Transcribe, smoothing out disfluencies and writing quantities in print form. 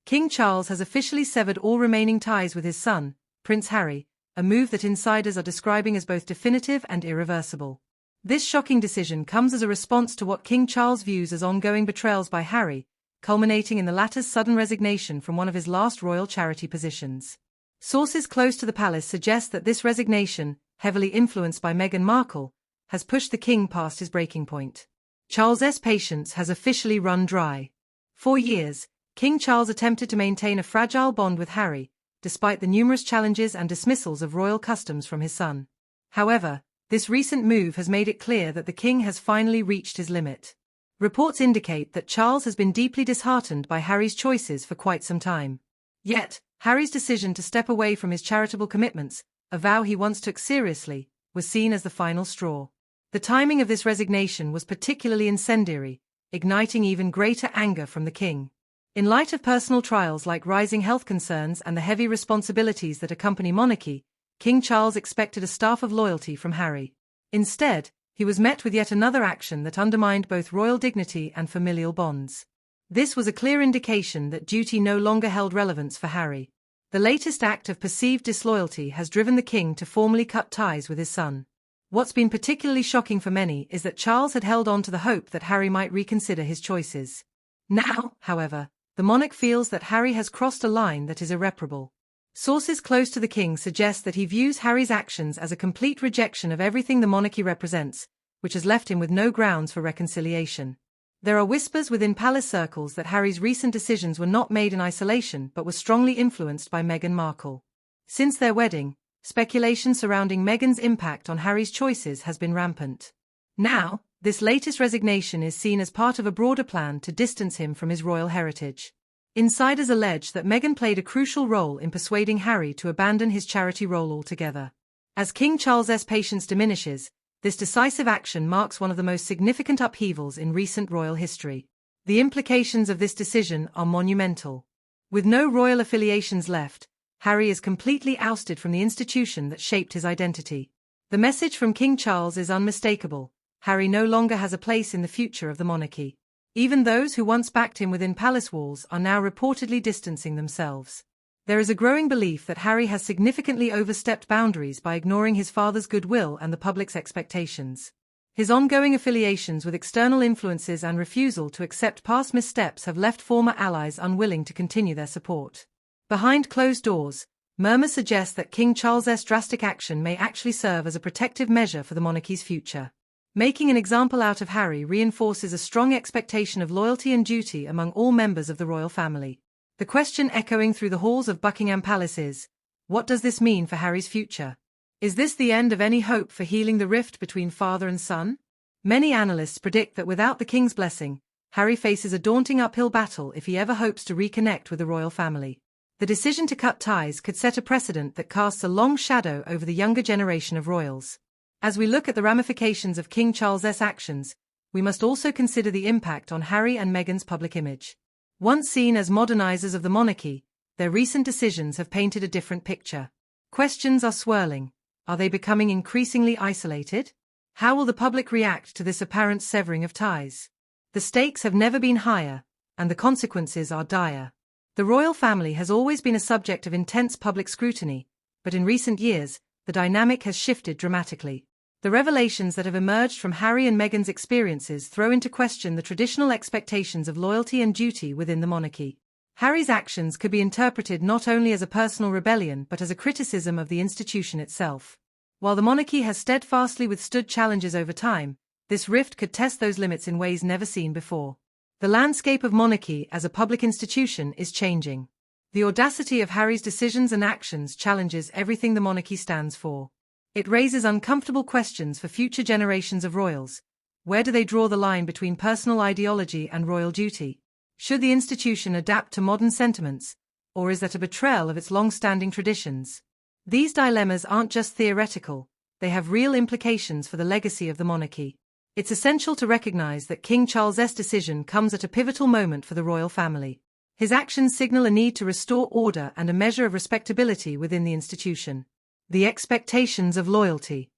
King Charles has officially severed all remaining ties with his son, Prince Harry, a move that insiders are describing as both definitive and irreversible. This shocking decision comes as a response to what King Charles views as ongoing betrayals by Harry, culminating in the latter's sudden resignation from one of his last royal charity positions. Sources close to the palace suggest that this resignation, heavily influenced by Meghan Markle, has pushed the king past his breaking point. Charles's patience has officially run dry. For years, King Charles attempted to maintain a fragile bond with Harry, despite the numerous challenges and dismissals of royal customs from his son. However, this recent move has made it clear that the king has finally reached his limit. Reports indicate that Charles has been deeply disheartened by Harry's choices for quite some time. Yet, Harry's decision to step away from his charitable commitments, a vow he once took seriously, was seen as the final straw. The timing of this resignation was particularly incendiary, igniting even greater anger from the king. In light of personal trials like rising health concerns and the heavy responsibilities that accompany monarchy, King Charles expected a staff of loyalty from Harry. Instead, he was met with yet another action that undermined both royal dignity and familial bonds. This was a clear indication that duty no longer held relevance for Harry. The latest act of perceived disloyalty has driven the king to formally cut ties with his son. What's been particularly shocking for many is that Charles had held on to the hope that Harry might reconsider his choices. Now, however, the monarch feels that Harry has crossed a line that is irreparable. Sources close to the king suggest that he views Harry's actions as a complete rejection of everything the monarchy represents, which has left him with no grounds for reconciliation. There are whispers within palace circles that Harry's recent decisions were not made in isolation but were strongly influenced by Meghan Markle. Since their wedding, speculation surrounding Meghan's impact on Harry's choices has been rampant. Now, this latest resignation is seen as part of a broader plan to distance him from his royal heritage. Insiders allege that Meghan played a crucial role in persuading Harry to abandon his charity role altogether. As King Charles's patience diminishes, this decisive action marks one of the most significant upheavals in recent royal history. The implications of this decision are monumental. With no royal affiliations left, Harry is completely ousted from the institution that shaped his identity. The message from King Charles is unmistakable: Harry no longer has a place in the future of the monarchy. Even those who once backed him within palace walls are now reportedly distancing themselves. There is a growing belief that Harry has significantly overstepped boundaries by ignoring his father's goodwill and the public's expectations. His ongoing affiliations with external influences and refusal to accept past missteps have left former allies unwilling to continue their support. Behind closed doors, murmurs suggest that King Charles's drastic action may actually serve as a protective measure for the monarchy's future. Making an example out of Harry reinforces a strong expectation of loyalty and duty among all members of the royal family. The question echoing through the halls of Buckingham Palace is, what does this mean for Harry's future? Is this the end of any hope for healing the rift between father and son? Many analysts predict that without the king's blessing, Harry faces a daunting uphill battle if he ever hopes to reconnect with the royal family. The decision to cut ties could set a precedent that casts a long shadow over the younger generation of royals. As we look at the ramifications of King Charles's actions, we must also consider the impact on Harry and Meghan's public image. Once seen as modernizers of the monarchy, their recent decisions have painted a different picture. Questions are swirling. Are they becoming increasingly isolated? How will the public react to this apparent severing of ties? The stakes have never been higher, and the consequences are dire. The royal family has always been a subject of intense public scrutiny, but in recent years, the dynamic has shifted dramatically. The revelations that have emerged from Harry and Meghan's experiences throw into question the traditional expectations of loyalty and duty within the monarchy. Harry's actions could be interpreted not only as a personal rebellion but as a criticism of the institution itself. While the monarchy has steadfastly withstood challenges over time, this rift could test those limits in ways never seen before. The landscape of monarchy as a public institution is changing. The audacity of Harry's decisions and actions challenges everything the monarchy stands for. It raises uncomfortable questions for future generations of royals. Where do they draw the line between personal ideology and royal duty? Should the institution adapt to modern sentiments, or is that a betrayal of its long-standing traditions? These dilemmas aren't just theoretical, they have real implications for the legacy of the monarchy. It's essential to recognize that King Charles's decision comes at a pivotal moment for the royal family. His actions signal a need to restore order and a measure of respectability within the institution. The expectations of loyalty.